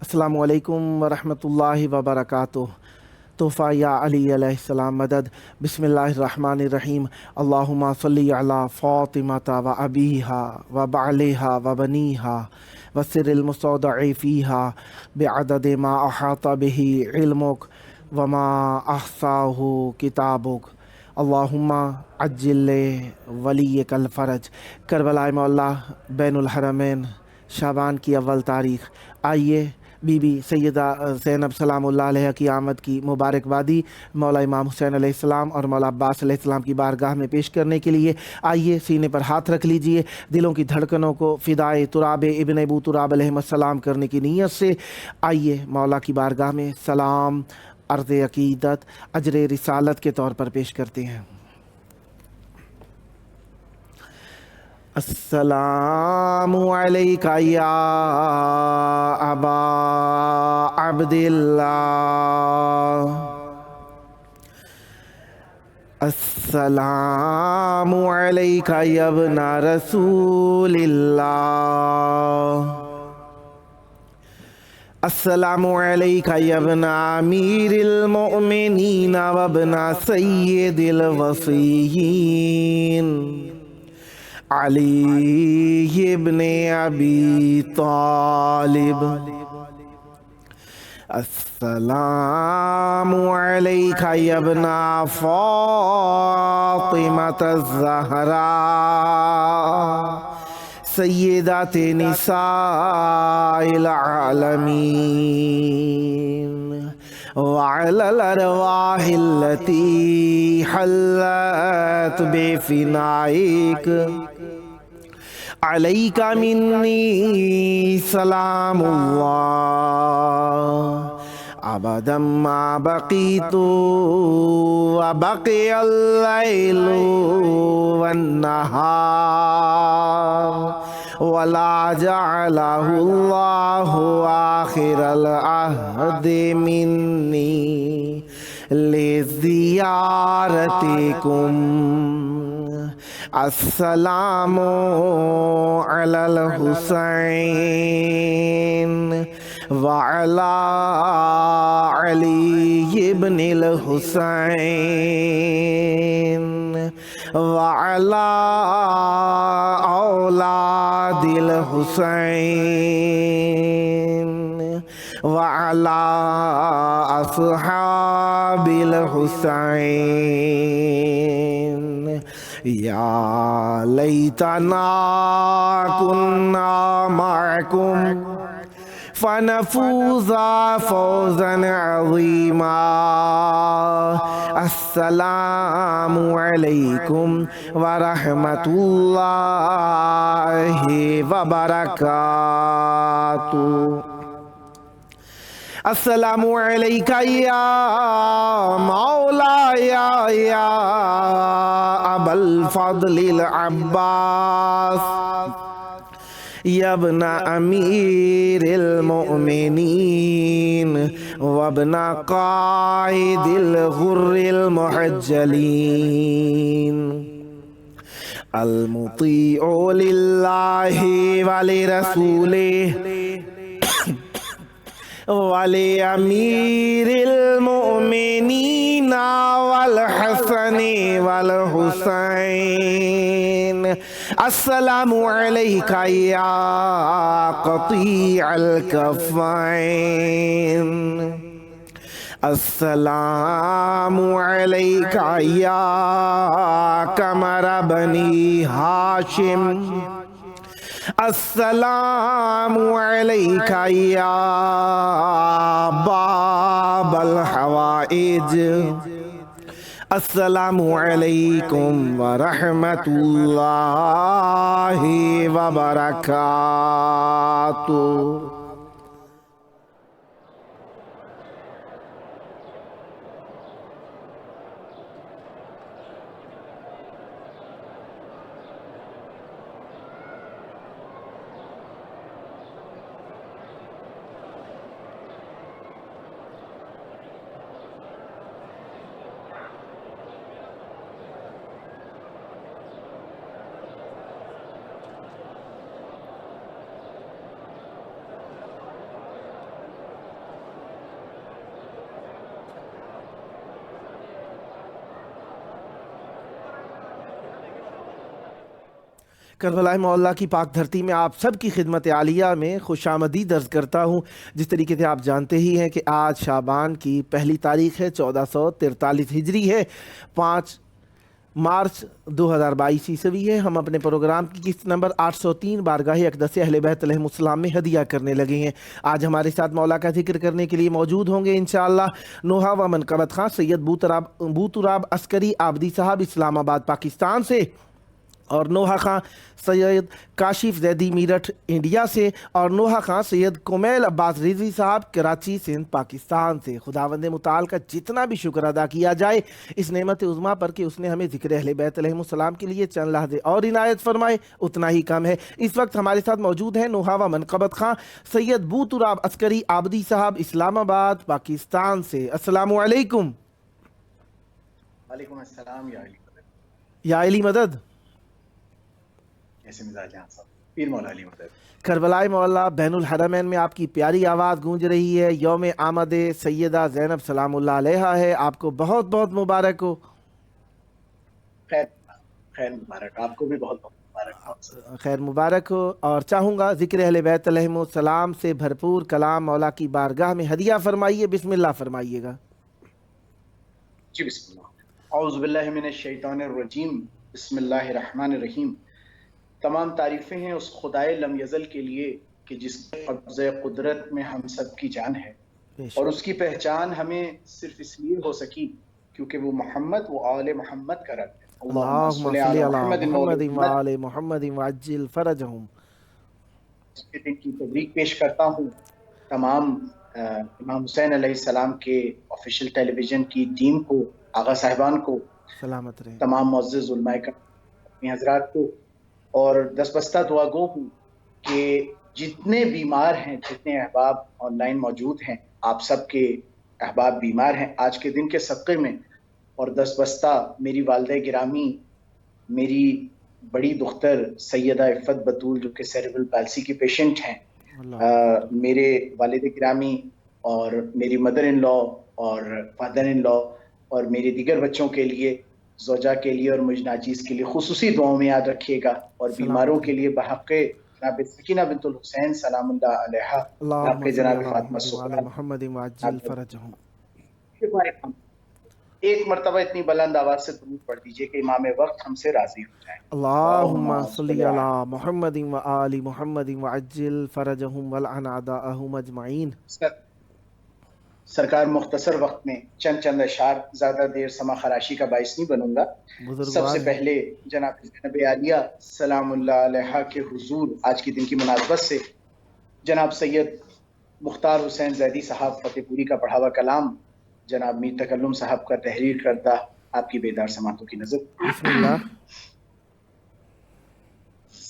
السلام علیکم ورحمۃ اللہ وبرکاتہ۔ تحفہ یا علی علیہ السلام مدد۔ بسم اللہ الرحمن الرحیم۔ اللہم صلی علی فاطمہ و ابیہا و بعلہا و بنیہا وسر المستودع فیہا بعدد ما احاط بہ علمک وما احصاہ کتابک۔ اللہم عجل ولیک الفرج۔ کربلائے معلیٰ بین الحرمین شعبان کی اول تاریخ۔ آئیے بی بی سیدہ زینب سلام اللہ علیہ کی آمد کی مبارکبادی مولا امام حسین علیہ السلام اور مولا عباس علیہ السلام کی بارگاہ میں پیش کرنے کے لیے آئیے سینے پر ہاتھ رکھ لیجئے، دلوں کی دھڑکنوں کو فدائے تراب ابن ابو تراب علیہ السلام کرنے کی نیت سے آئیے مولا کی بارگاہ میں سلام عرض عقیدت اجر رسالت کے طور پر پیش کرتے ہیں۔ السلام علیکہ یا ابا عبداللہ، السلام علیکہ یا ابن رسول اللہ، السلام علیکہ یا ابن امیر المؤمنین و ابن سید الوصیین علی ابن ابی طالب، السلام علیکہ یا ابن فاطمۃ الزہراء سیدات نساء العالمین، وعلی الارواح التي حلت بفنائک علیک منی سلام اللہ ابدا ما بقیت وبقی اللیل والنہار ولا جعلہ اللہ آخر العہد منی لزیارتکم، السلام علی الحسین وعلی علی ابن الحسین وعلی اولاد الحسین وعلی اصحاب الحسین، یا لیتنا کنا معکم فنفوز فوزا عظیما، السلام علیکم ورحمۃ اللہ وبرکاتہ۔ السلام علیکہ یا مولایا یا ابا الفضل العباس یا ابن امیر المؤمنین وابن قائد الغر المحجلین، المطیع للہ ولرسولہ ولامیر المؤمنین والحسن والحسین، السلام علیکہ یا قطیع الکفین، السلام علیکہ یا قمر بنی ہاشم، السلام علیکہ یا باب الحوائج، السلام علیکم ورحمۃ اللہ وبرکاتہ۔ کربلا معلیٰ کی پاک دھرتی میں آپ سب کی خدمت عالیہ میں خوش آمدید عرض کرتا ہوں۔ جس طریقے سے آپ جانتے ہی ہیں کہ آج شعبان کی پہلی تاریخ ہے، 1443 ہجری ہے، 5 مارچ 2022 عیسوی ہے۔ ہم اپنے پروگرام کی قسط نمبر 803 بارگاہ اقدس اہل بیت علیہم السلام میں ہدیہ کرنے لگے ہیں۔ آج ہمارے ساتھ مولا کا ذکر کرنے کے لیے موجود ہوں گے انشاءاللہ نوحہ و منقبت خان سید بوتراب عسکری عابدی صاحب اسلام آباد پاکستان سے، اور نوحہ خان سید کاشف زیدی میرٹھ انڈیا سے، اور نوحہ خان سید کمیل عباس رضوی صاحب کراچی سندھ پاکستان سے۔ خداوند متعال کا جتنا بھی شکر ادا کیا جائے اس نعمت عظمیٰ پر کہ اس نے ہمیں ذکر اہل بیت علیہم السلام کے لیے چند لحظے اور عنایت فرمائے، اتنا ہی کم ہے۔ اس وقت ہمارے ساتھ موجود ہیں نوحہ و منقبت خان سید بوتراب عسکری عابدی صاحب اسلام آباد پاکستان سے۔ السلام علیکم۔ وعلیکم السلام یا علی مدد۔ یا علی مدد۔ کیسے مزاج ہیں آپ سب؟ پیر مولا علی مدد۔ کربلائے مولا بین الحرمین میں آپ کی پیاری آواز گونج رہی ہے، یوم آمد سیدہ زینب سلام اللہ علیہا ہے، آپ کو بہت بہت مبارک ہو۔ خیر مبارک، آپ کو بھی بہت بہت مبارک۔ خیر مبارک ہو، اور چاہوں گا ذکر اہل بیت علیہم السلام سے بھرپور کلام مولا کی بارگاہ میں ہدیہ فرمائیے، بسم اللہ فرمائیے گا۔ جی بسم اللہ۔ اعوذ باللہ من الشیطان الرجیم، بسم اللہ الرحمن الرحیم۔ تمام تعریفیں ہیں اس خدائے لم یزل کے لیے کہ جس کے قبضہ قدرت میں ہم سب کی جان ہے، اور اس کی پہچان ہمیں صرف اس لیے ہو سکی کیونکہ وہ محمد و آل محمد کا رب ہے۔ اللہم صلی علی محمد و آل محمد وعجل فرجہم۔ اس کے دن کی تبریک پیش کرتا ہوں تمام امام حسین علیہ السلام کے آفیشیل ٹیلی ویژن کی ٹیم کو، آغا صاحبان کو، سلامت رہے، تمام معزز علماء کرام حضرات کو، اور دستبستہ دعا گو ہوں کہ جتنے بیمار ہیں، جتنے احباب آن لائن موجود ہیں، آپ سب کے احباب بیمار ہیں آج کے دن کے صدقے میں، اور دستبستہ میری والدہ گرامی، میری بڑی دختر سیدہ عفت بطول جو کہ سیریبرل پیلسی کی پیشنٹ ہیں، میرے والد گرامی اور میری مدر ان لا اور فادر ان لا، اور میرے دیگر بچوں کے لیے، زوجہ کے لیے اور مجھ ناچیز کے لیے خصوصی دعاؤں میں یاد رکھیے گا، اور بیماروں کے لیے بحق جناب سکینہ بنت الحسین سلام اللہ علیہا، آپ کے جناب فاطمہ سغرا، محمد وعجل فرجہم۔ ایک مرتبہ اتنی بلند آواز سے درود پڑھ دیجئے کہ امام وقت ہم سے راضی ہو جائیں۔ اللہم صلی علی محمد و آل محمد وعجل فرجہم ولعن اعداءہم اجمعین۔ سرکار مختصر وقت میں چند اشعار، زیادہ دیر سما خراشی کا باعث نہیں بنوں گا۔ سب سے پہلے جناب زینب عالیہ سلام اللہ علیہا کے حضور آج کے دن کی مناسبت سے جناب سید مختار حسین زیدی صاحب فتح پوری کا پڑھا ہوا کلام، جناب میر تکلم صاحب کا تحریر کردہ آپ کی بیدار سماعتوں کی نظر۔ بسم اللہ۔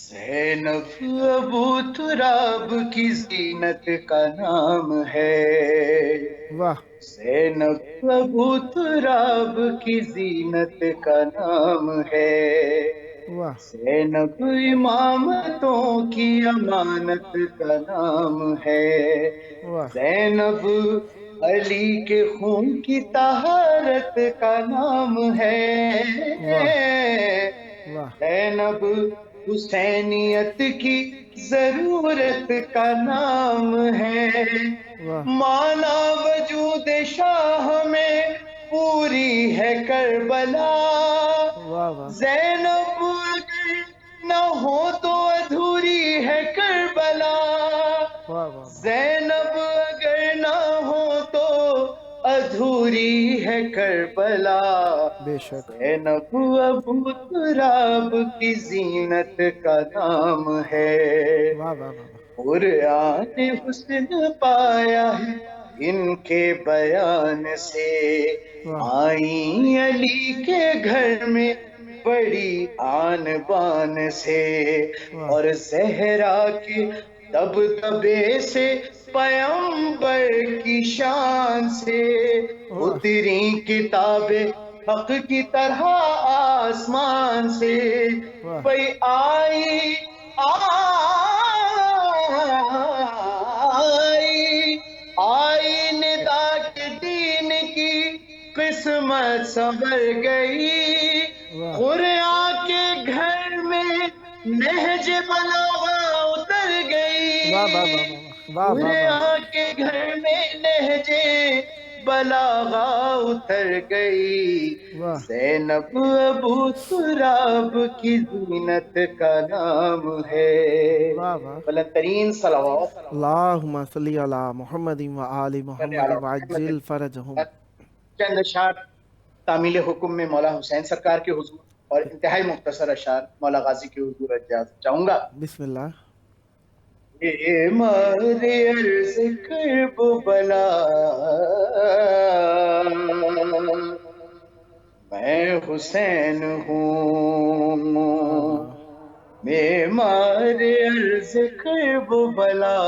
زینب ابو تراب کی زینت کا نام ہے، واہ، زینب ابو تراب کی زینت کا نام ہے، واہ، زینب امامتوں کی امانت کا نام ہے، واہ، زینب علی کے خون کی طہارت کا نام ہے، واہ، زینب حسینیت کی ضرورت کا نام ہے، واہ، مانا وجود شاہ میں پوری ہے کربلا، واہ، واہ، زینب اگر نہ ہو تو ادھوری ہے کربلا، واہ، واہ، زینب اگر نہ ہو تو ادھوری ہے کربلا، بے شک، زینب ابو تراب کی زینت کا نام ہے، واہ، واہ، واہ، قرآن حسن پایا ہے ان کے بیان سے، آئیں علی کے گھر میں بڑی آن بان سے، اور زہرا کے دبدبے سے پیغمبر کی شان سے، اتری کتابیں حق کی طرح آسمان سے، بھئی آئی ندا کے دین کی قسمت سنور گئی، قرآن کے گھر میں نہج بلاغا اتر گئی، واہ واہ واہ واہ واہ واہ واہ آ کے گھر میں نہج بلاغا اتر گئی، واہ زینب ابو تراب کی زینت کا نام ہے۔ واہ واہ۔ بلند ترین صلوات اللہم صلی علی محمد و آل محمد وعجل فرجہم۔ چند اشعار تعمیل حکم میں مولا حسین سرکار کے حضور اور انتہائی مختصر اشعار مولا غازی کے حضور اجازت چاہوں گا۔ بسم اللہ۔ اے مارے عرض کرب بلا، میں حسین ہوں، معمار عرض کرب بلا،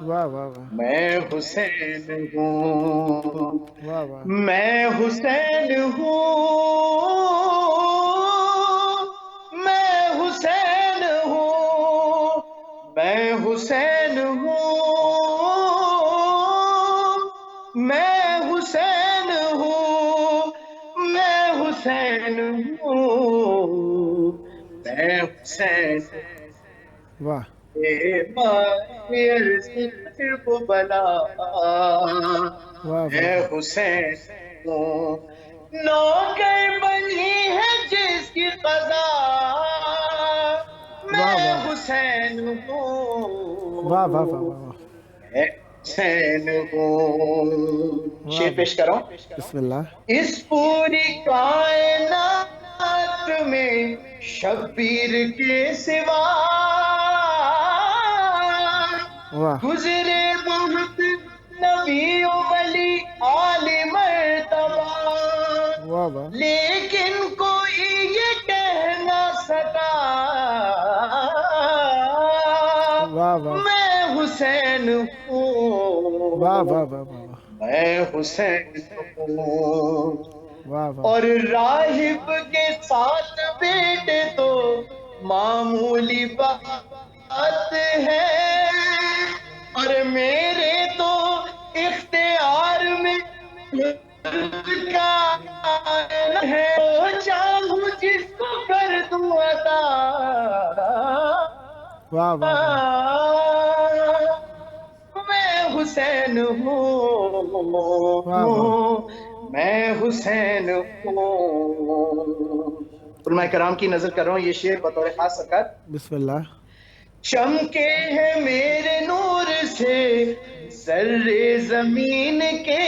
واہ واہ واہ میں حسین ہوں، واہ واہ میں حسین ہوں، میں حسین ہوں، میں حسین ہوں، میں حسین ہوں، میں حسین ہوں، میں حسین واہ بلا، واہ میں واہ حسین ہوں، نوکر بنی ہے جس کی قضا، واہ میں واہ حسین ہوں، واہ واہ واہ واہ میں حسین ہوں۔ شعر پیش کرو۔ بسم اللہ۔ اس پوری کائنات میں شبیر کے سوا واہ گزرے بہت نبی و ولی عالم مرتبہ، واہ واہ لیکن کوئی یہ کہہ نہ سکا واہ واہ میں حسین ہوں، واہ واہ واہ واہ میں حسین ہوں، واہ واہ اور راہب کے ساتھ بیٹے تو معمولی بات ہے، اور میرے تو اختیار میں کا ہے، چاہوں جس کو کر دوں عطا، واہ واہ میں حسین ہوں، واہ واہ میں حسین ہوں۔ علماء کرام کی نظر کر رہا ہوں یہ شعر بطور خاص سرکار۔ بسم اللہ۔ چمکے ہیں میرے نور سے ذرے زمین کے،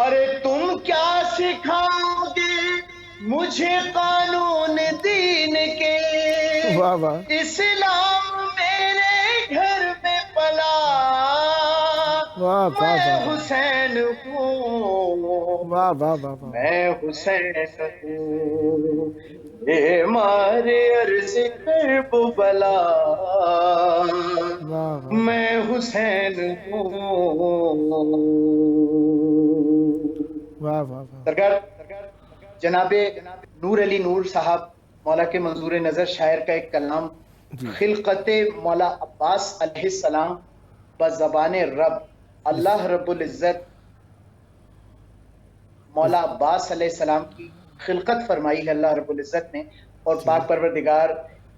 اور تم کیا سکھاؤ گے مجھے قانون دین کے، واہ واہ اسلام میرے گھر میں پلا، واہ واہ میں واہ حسین ہوں، واہ واہ واہ واہ میں حسین ہوں، معمار عرض کرب بلا، واہ میں حسین ہوں۔ واہ واہ واہ سرکار جناب نور علی نور صاحب مولا کے منظور نظر شاعر کا ایک کلام جی خلقت مولا عباس علیہ السلام بزبان رب، اللہ رب العزت مولا عباس علیہ السلام کی خلقت فرمائی ہے اللہ رب العزت نے، اور پاک پروردگار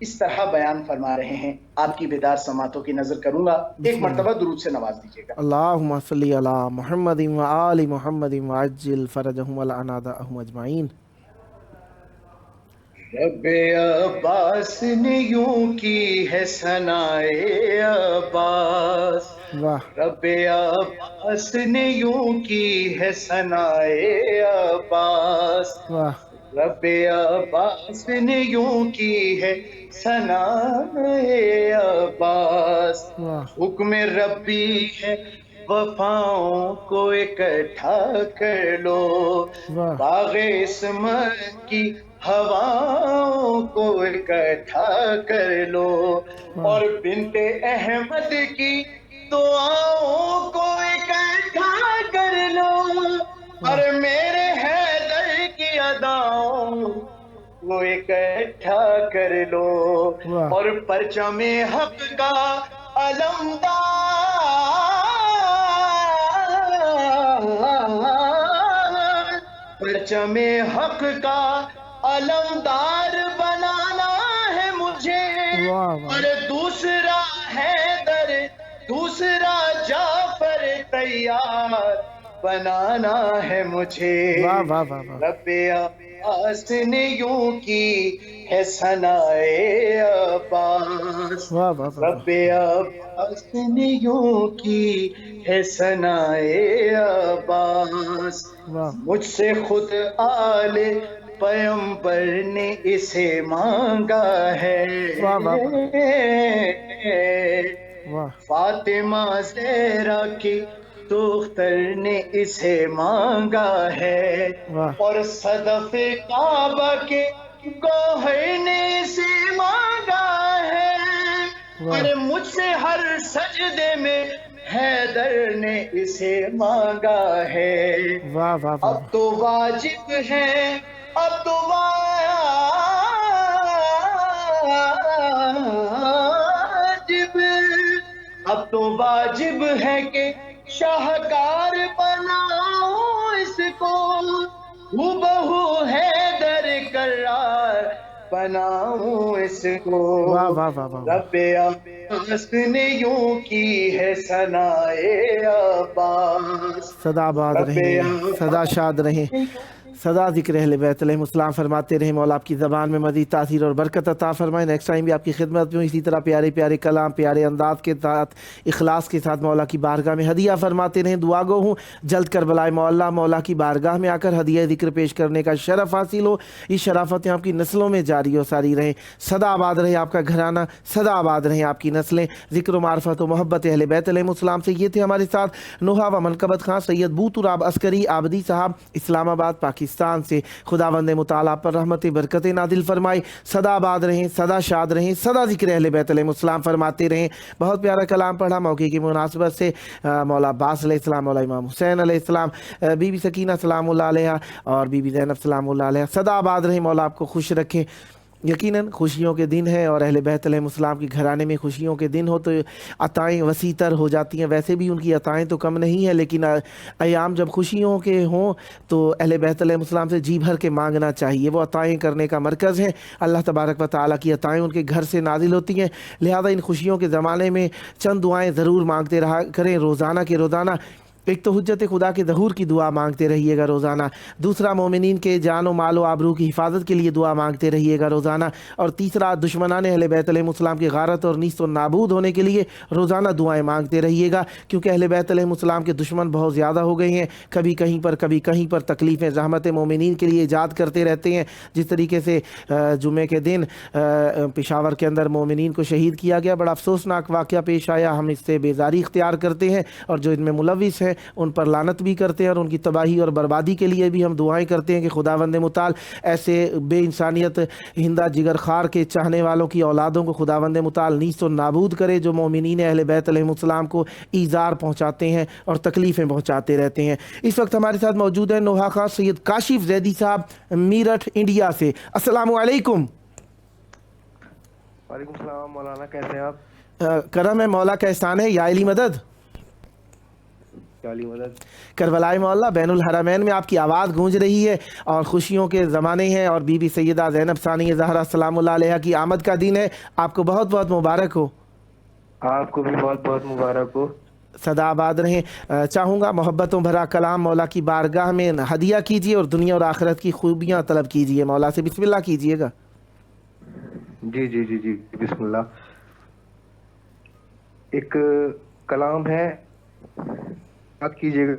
اس طرح بیان فرما رہے ہیں، آپ کی بیدار سماعتوں کی نظر کروں گا، ایک مرتبہ درود سے نواز دیجیے گا۔ اللہم صلی علی محمد و آل محمد وعجل فرجہم والعنادہم اجمعین۔ رب عباس نے یوں کی ہے ثنائے عباس، واہ رب عباس نے یوں کی ہے ثنائے عباس، واہ رب عباس نے یوں کی ہے ثنائے عباس، واہ حکم ربی ہے وفاؤں کو اکٹھا کر لو، واہ باغ عصمت کی ہواؤں کو اکٹھا کر لو، اور بنت احمد کی دعاؤں کو اکٹھا کر لو، اور میرے حیدر کی اداؤں کو اکٹھا کر لو، واہ اور پرچم حق کا علمدار، پرچم حق کا علمدار بن واہ واہ اور دوسرا حیدر دوسرا جعفر تیار بنانا ہے مجھے. واہ واہ واہ واہ رب عباس نے یوں کی ہے ثنائے عباس. واہ واہ واہ رب عباس نے یوں کی ہے ثنائے عباس. واہ مجھ سے خود آل پیغمبر نے اسے مانگا ہے. واہ واہ واہ فاطمہ زہرا کی دختر نے اسے مانگا ہے. واہ اور صدف کعبہ کے گوہر نے اسے مانگا ہے. واہ اور مجھ سے ہر سجدے میں حیدر نے اسے مانگا ہے. واہ واہ واہ اب تو واجب ہے اب تو اب تو واجب ہے کہ شاہکار بناؤں اس کو. بہو حیدر کرار بناؤں اس کو. واہ واہ واہ واہ رب عباس نے یوں کی ہے ثنائے عباس. سدا آباد رہیں، سدا شاد رہیں، سدا ذکر اہل بیت علیہم السلام فرماتے رہیں. مولا آپ کی زبان میں مزید تاثیر اور برکت عطا فرمائیں. نیکسٹ ٹائم بھی آپ کی خدمت میں اسی طرح پیارے پیارے کلام، پیارے انداز کے ساتھ، اخلاص کے ساتھ مولا کی بارگاہ میں ہدیہ فرماتے رہیں. دعا گو ہوں جلد کربلائے معلیٰ مولا کی بارگاہ میں آ کر ہدیہ ذکر پیش کرنے کا شرف حاصل ہو. یہ شرافتیں آپ کی نسلوں میں جاری و ساری رہیں. سدا آباد رہے آپ کا گھرانہ، سدا آباد رہیں آپ کی نسلیں. ذکر و معرفت و محبت اہل بیت علیہم السلام سے. یہ تھے ہمارے ساتھ نوحہ و منقبت خان سید بو تراب عسکری آبدی صاحب، اسلام آباد پاکستان سے. خداوند مطالعہ پر رحمت برکت نازل فرمائے. سدا آباد رہیں، سدا شاد رہیں، سدا ذکر اہل بیت علیہم السلام فرماتے رہیں. بہت پیارا کلام پڑھا موقع کی مناسبت سے. مولا عباس علیہ السلام، مولا امام حسین علیہ السلام، بی بی سکینہ سلام اللہ علیہ اور بی بی زینب سلام اللہ علیہ. سدا آباد رہیں، مولا آپ کو خوش رکھیں. یقیناً خوشیوں کے دن ہیں اور اہل بیت علیہ السلام کے گھرانے میں خوشیوں کے دن ہو تو عطائیں وسیع تر ہو جاتی ہیں. ویسے بھی ان کی عطائیں تو کم نہیں ہیں، لیکن ایام جب خوشیوں کے ہوں تو اہل بیت علیہ السلام سے جی بھر کے مانگنا چاہیے. وہ عطائیں کرنے کا مرکز ہیں. اللہ تبارک و تعالیٰ کی عطائیں ان کے گھر سے نازل ہوتی ہیں. لہذا ان خوشیوں کے زمانے میں چند دعائیں ضرور مانگتے رہا کریں روزانہ کے روزانہ. ایک تو حجت خدا کے ظہور کی دعا مانگتے رہیے گا روزانہ. دوسرا مومنین کے جان و مال و آبرو کی حفاظت کے لیے دعا مانگتے رہیے گا روزانہ. اور تیسرا دشمنان اہل بیت علیہ السلام کی غارت اور نیست و نابود ہونے کے لیے روزانہ دعائیں مانگتے رہیے گا، کیونکہ اہل بیت علیہ السلام کے دشمن بہت زیادہ ہو گئے ہیں. کبھی کہیں پر تکلیفیں زحمت مومنین کے لیے ایجاد کرتے رہتے ہیں. جس طریقے سے جمعے کے دن پشاور کے اندر مومنین کو شہید کیا گیا، بڑا افسوسناک واقعہ پیش آیا. ہم اس سے بیزاری اختیار کرتے ہیں اور جو ان میں ملوث ہیں ان پر لعنت بھی کرتے ہیں اور ان کی تباہی اور بربادی کے لیے بھی ہم دعائیں کرتے ہیں کہ خداوند متعال ایسے بے انسانیت ہندہ جگر خار کے چاہنے والوں کی اولادوں کو خداوند متعال نیست و نابود کرے، جو مومنین اہل بیت علیہ السلام کو ایذار پہنچاتے ہیں اور تکلیفیں پہنچاتے رہتے ہیں. اس وقت ہمارے ساتھ موجود ہیں نوحہ خان سید کاشف زیدی صاحب میرٹھ انڈیا سے. السلام علیکم. وعلیکم السلام مولانا، کیسے ہیں آپ؟ کرم ہے مولا کا احسان ہے، یا علی مدد. مدد. کربلائے معلیٰ بین الحرمین میں آپ کی آواز گونج رہی ہے اور خوشیوں کے زمانے ہیں اور بی بی سیدہ زینب ثانی زہرا سلام اللہ علیہ کی آمد کا دن ہے. آپ کو بہت بہت مبارک ہو. آپ کو بھی بہت بہت مبارک ہو. سدا آباد رہیں. چاہوں گا محبتوں بھرا کلام مولا کی بارگاہ میں ہدیہ کیجیے اور دنیا اور آخرت کی خوبیاں طلب کیجیے. مولا سے بسم اللہ کیجیے گا. جی جی جی جی بسم اللہ. ایک کلام ہے، یاد کیجیے گا.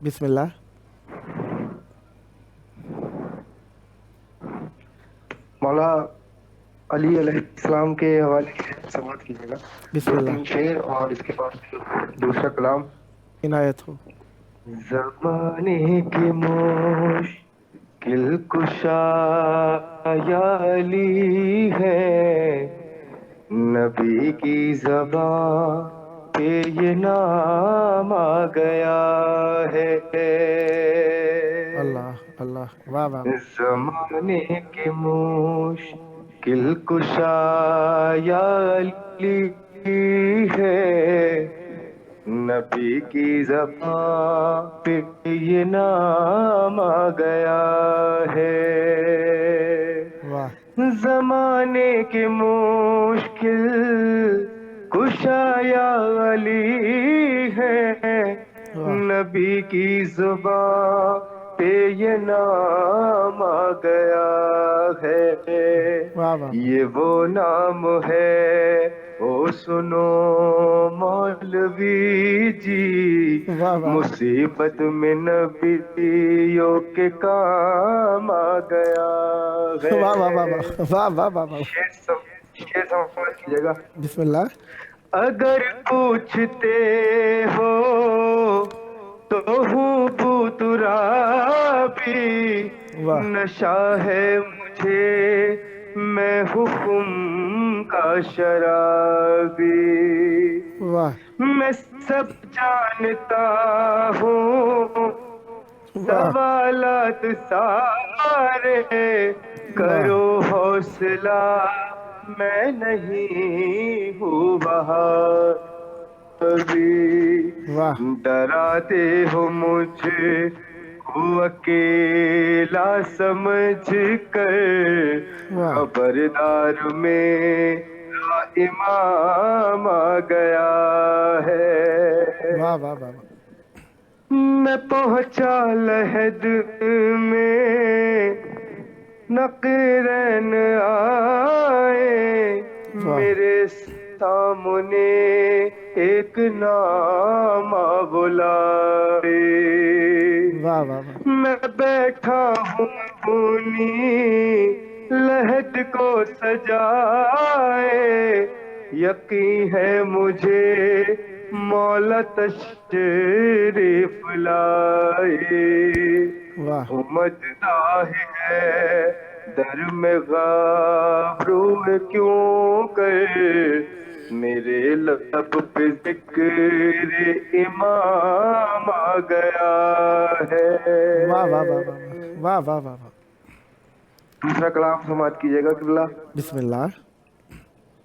بسم اللہ. مولا علی علیہ السلام کے حوالے سے سماعت کیجیے گا. بسم اللہ. 2-3 شعر اور اس کے بعد دوسرا کلام. عنایت ہو. زمانے کی مشکل کشا یا علی ہے، نبی کی زبان پہ یہ نام آ گیا ہے. اللہ اللہ، واہ واہ. زمانے کی مشکل کشا یا علی ہے، نبی کی زبان پہ یہ نام آ گیا ہے. واہ. زمانے کے مشکل کشا یا علی ہے، نبی کی زبان پہ یہ نام آ گیا ہے، واہ واہ یہ وہ نام ہے، او سنو مولوی جی، واہ واہ مصیبت میں نبیوں کے کام آ گیا ہے۔ واہ واہ واہ واہ واہ واہ واہ، شیر سمجھ کیجیے گا۔ بسم اللہ۔ اگر پوچھتے ہو تو ہوں پترابی، واہ نشہ ہے مجھے میں حکم کا شرابی، واہ میں سب جانتا ہوں واہ سوالات سارے، کرو حوصلہ میں نہیں ہوں وہاں ابھی، واہ ڈراتے ہو مجھ کو اکیلا سمجھ کر، واہ خبردار میرا امام آ گیا ہے، واہ واہ واہ واہ، میں پہنچا لحد میں نقرین آئے، واہ میرے سامنے ایک نام بلائے، واہ واہ واہ، میں بیٹھا ہوں اپنی لحد کو سجائے، یقین ہے مجھے مولا تشریف لائے، واہ مجدہ ہے در میں غابرو کیوں کر، میرے لب پہ ذکر امام آ گیا ہے۔ واہ واہ واہ واہ واہ واہ واہ واہ، دوسرا کلام سماعت کیجیے گا قبلہ۔ بسم اللہ۔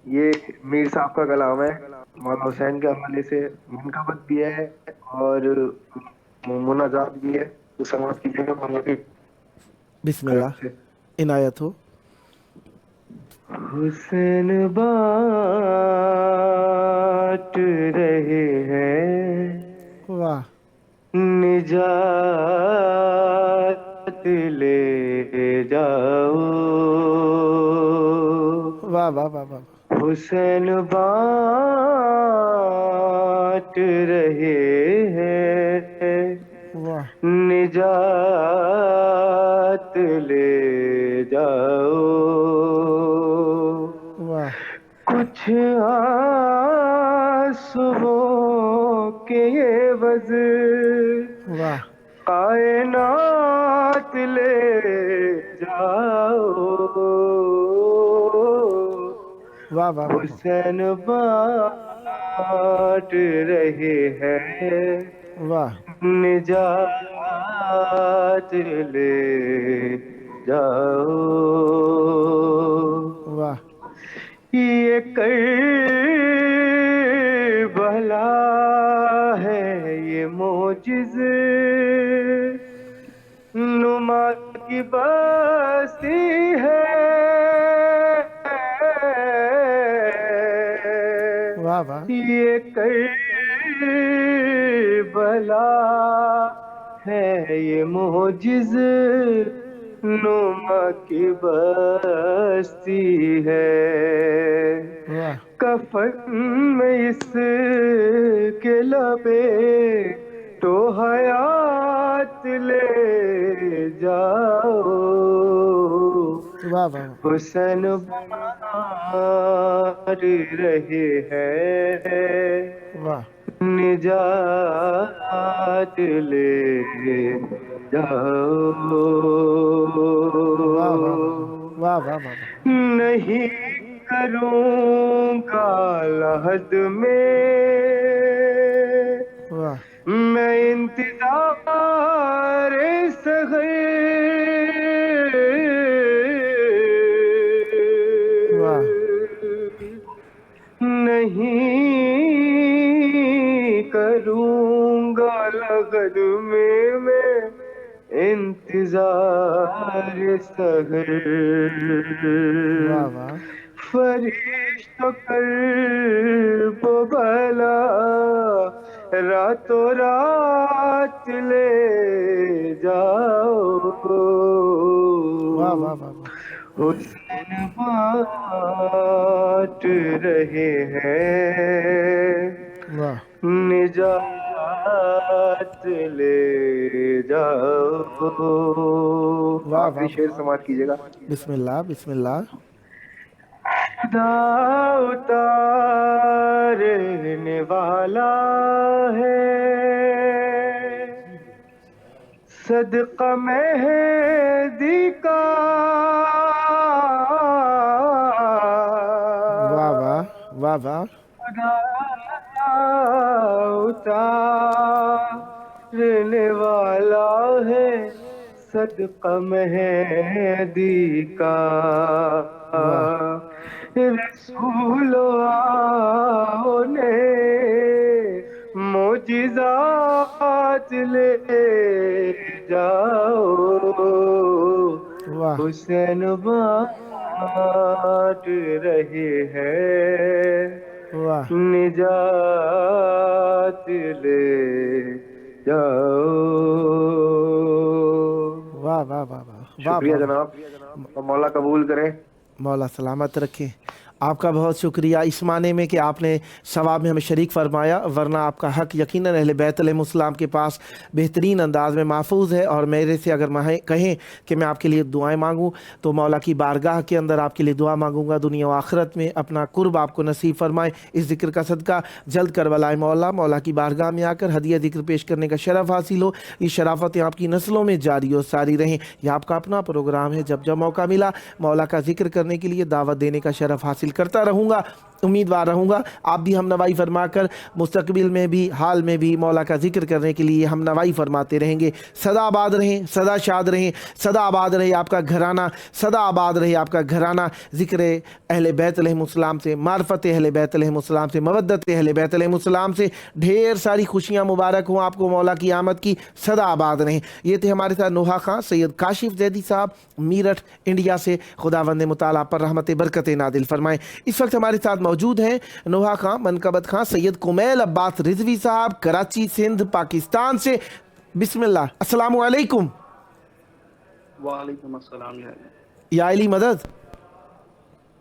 یہ میر صاحب کا کلام ہے، مولانا حسین کے حوالے سے منقبت بھی ہے اور مناجات بھی ہے، تو سماعت کیجیے گا مولانا کے بسم کلام اللہ، سے۔ عنایت ہو۔ حسین بات رہے ہیں، واہ نجات لے جاؤ، واہ واہ واہ واہ، حسین بات رہے ہیں، واہ نجات لے جاؤ، واہ کچھ آنسوؤں کے عوض واہ کائنات لے جاؤ، واہ واہ واہ، حسین بات رہے ہیں، واہ نجات لے جاؤ، واہ یہ کربلا ہے یہ معجز نما کی بستی ہے، واہ واہ یہ کربلا ہے یہ معجز نما کی بستی ہے، واہ کفن میں اس کے لبے تو حیات لے جاؤ، واہ واہ حسین بات رہے ہیں، واہ نجات لے جاؤ، واہ واہ واہ واہ واہ، نہیں کروں گا لحد میں واہ میں انتظار سحر، واہ نہیں کروں گا لحد میں انتظار سحر، واہ واہ فرشتوں کر بو بھلا راتوں رات لے جاؤ، واہ واہ واہ واہ حسن بانٹ رہے ہیں، واہ نجات لے جاؤ. واہ آخری واہ. شعر سماعت کیجیے گا. بسم اللہ بسم اللہ. خدا اتارنے والا ہے، صدقہ مہدی کا، واہ واہ واہ واہ. خدا اتارنے والا ہے، صدقہ مہدی کا. واہ رسول آؤ نے معجزات لے جاؤ، واہ حسین بانٹ رہے ہیں، واہ. نجات لے جاؤ. واہ واہ واہ واہ. شکریہ جناب، مولا قبول کرے. مولا سلامت رکھے. آپ کا بہت شکریہ اس معنی میں کہ آپ نے ثواب میں ہمیں شریک فرمایا، ورنہ آپ کا حق یقیناً اہل بیت علیہ السلام کے پاس بہترین انداز میں محفوظ ہے. اور میرے سے اگر کہیں کہ میں آپ کے لیے دعائیں مانگوں تو مولا کی بارگاہ کے اندر آپ کے لیے دعا مانگوں گا، دنیا و آخرت میں اپنا قرب آپ کو نصیب فرمائے. اس ذکر کا صدقہ جلد کربلائے مولا کی بارگاہ میں آ کر ہدیہ ذکر پیش کرنے کا شرف حاصل ہو. یہ شرافتیں آپ کی نسلوں میں جاری و ساری رہیں. یہ آپ کا اپنا پروگرام ہے، جب جب موقع ملا مولا کا ذکر کرنے کے لیے دعوت دینے کا شرف حاصل کرتا رہوں گا. امیدوار رہوں گا آپ بھی ہم نوائی فرما کر مستقبل میں بھی حال میں بھی مولا کا ذکر کرنے کے لیے ہم نوائی فرماتے رہیں گے. صدا آباد رہیں، صدا شاد رہیں، صدا آباد رہے آپ کا گھرانہ، صدا آباد رہے آپ کا گھرانہ. ذکر اہل بیت علیہ السلام سے، معرفت اہل بیت علیہ السلام سے، مودت اہل بیت علیہ السلام سے ڈھیر ساری خوشیاں مبارک ہوں آپ کو مولا کی آمد کی. صدا آباد رہیں. یہ تھے ہمارے ساتھ نوحہ خان سید کاشف زیدی صاحب میرٹھ انڈیا سے. خداوند مطالعہ پر رحمت برکت نادل فرمائیں. اس وقت ہمارے ساتھ موجود ہیں نوحہ خان، منقبت خان، سید کمیل عباس رضوی صاحب کراچی سندھ پاکستان سے. بسم اللہ. السلام علیکم. وعلیکم السلام یا علی مدد.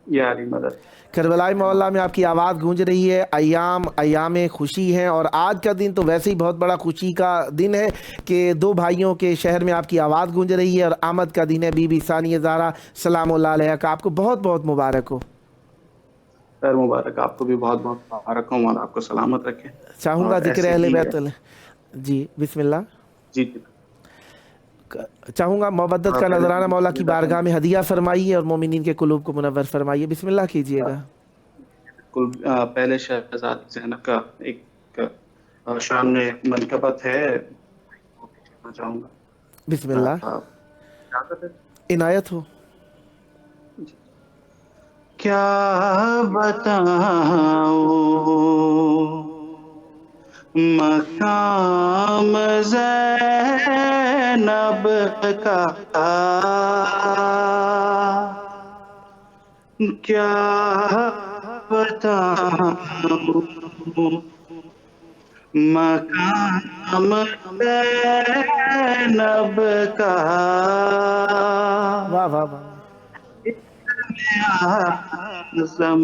یا علی مدد. کربلائی محلہ میں آپ کی آواز گونج رہی ہے. ایام خوشی ہیں، اور آج کا دن تو ویسے ہی بہت بڑا خوشی کا دن ہے کہ دو بھائیوں کے شہر میں آپ کی آواز گونج رہی ہے، اور آمد کا دن ہے بی بی ثانیہ زہرا سلام اللہ علیہ کا. آپ کو بہت بہت مبارک ہو. خیر مبارک، آپ کو بھی بہت بہت مبارک ہوں، اور آپ کو سلامت رکھے. چاہوں گا اور ذکر ایسے اہل ہی بیت جی بسم اللہ. جی چاہوں گا مودت کا نذرانہ مولا کی بارگاہ میں ہدیہ فرمائیے اور مومنین کے قلوب کو منور فرمائیے. بسم اللہ کیجئے گا. پہلے شہزادی زینب کا ایک شان میں منقبت ہے، چاہوں گا. بسم اللہ. عنایت ہو. کیا بتاؤں مقام زینب کا، کیا بتاؤں مقام زینب کا، واہ واہ واہ. اعظم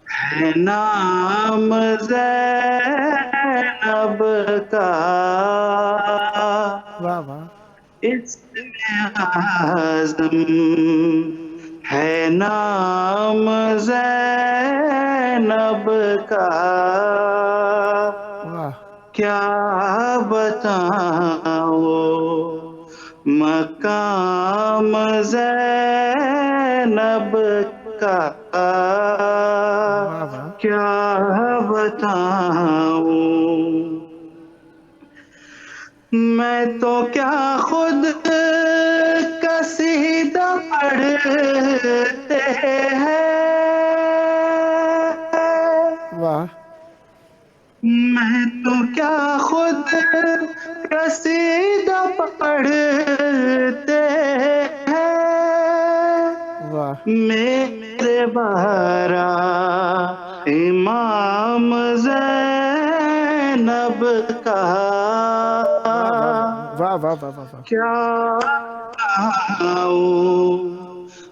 ہے نام زینب کا، واہ واہ. اسم اعظم ہے نام زینب کا، واہ. کیا بتاؤں مقام زینب کا، واہ واہ. کیا بتاؤں میں تو کیا خود قصیدہ پڑھتے ہیں، واہ. میں تو کیا خود قصیدہ پڑھتے ہیں واہ میرے بارا امام زینب کا واہ واہ واہ واہ واہ واہ واہ کیا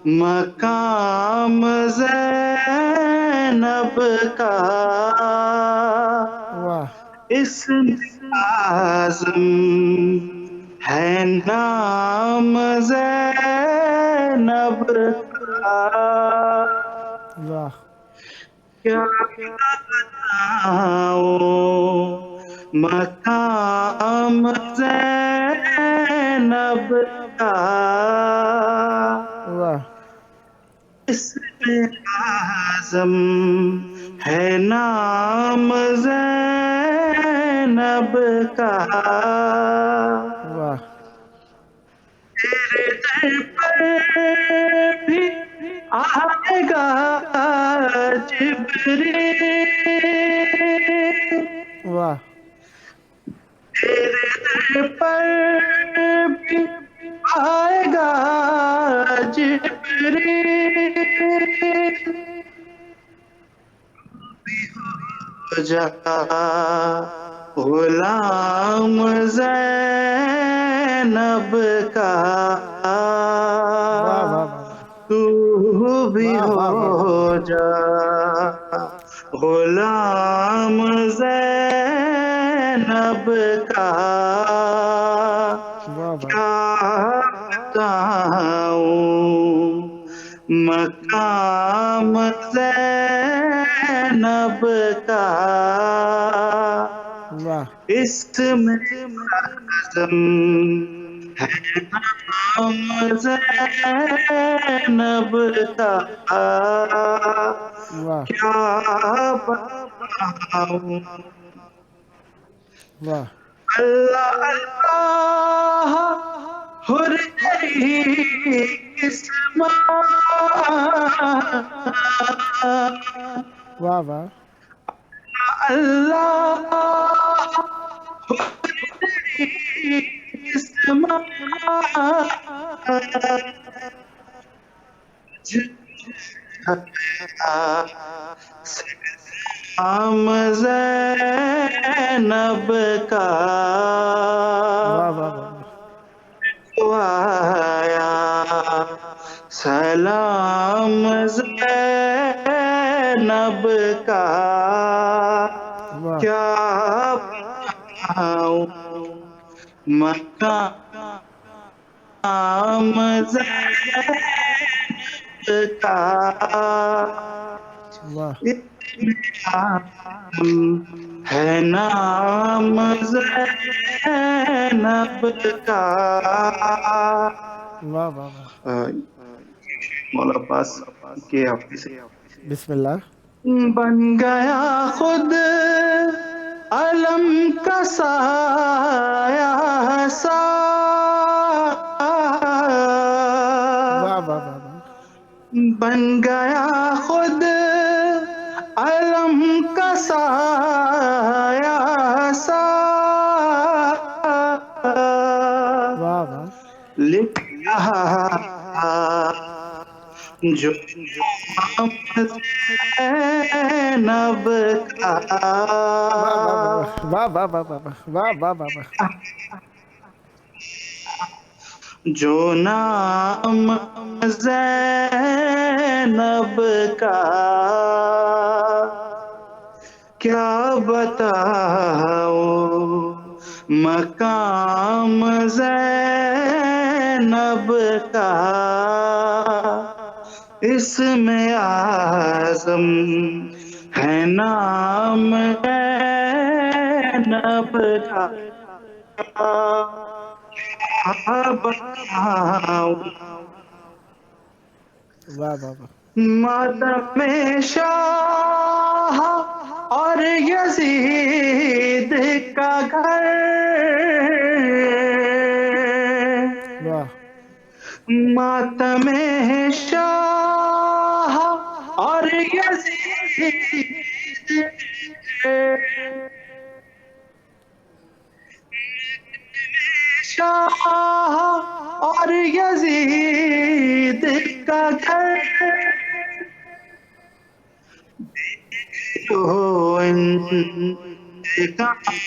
مقام زینب کا واہ اسم اعظم ہے نام زینب کا واہ کیا بتاؤں مقام زینب کا واہ اسم اعظم ہے نام زینب کا واہ تیرے در پر بھی آئے گا جبریل واہ تیرے در پر بھی آئے گا جبریل جا غلام زینب کا واہ واہ تو بھی ہو جا غلام زینب کا واہ کیا بتاؤں مقام زینب کا واہ اسم اعظم ہے نام زینب کا واہ کیا بتاؤں واہ اللہ اللہ ہر گئی قسم واہ واہ اللہ ہر گئی قسم ہم زینب کا واہ واہ آیا سلام زینب کا واہ کیا بتاؤں مقام زینب کا واہ ہے نام زینب کا واہ واہ واہ مولا عباس کے حوالے سے بسم اللہ بن گیا خود علم کا سایہ سا واہ واہ واہ واہ بن گیا خود علم کا سایہ سا واہ واہ لکھ رہا جو زینب کا واہ واہ واہ واہ واہ واہ واہ واہ واہ جو نام زینب کا کیا بتاؤں مقام زینب کا اسم اعظم ہے نام زینب کا کیا بتاؤں واہ واہ واہ ماتم شاہ اور یزید کا گھر واہ ماتم شاہ اور یزید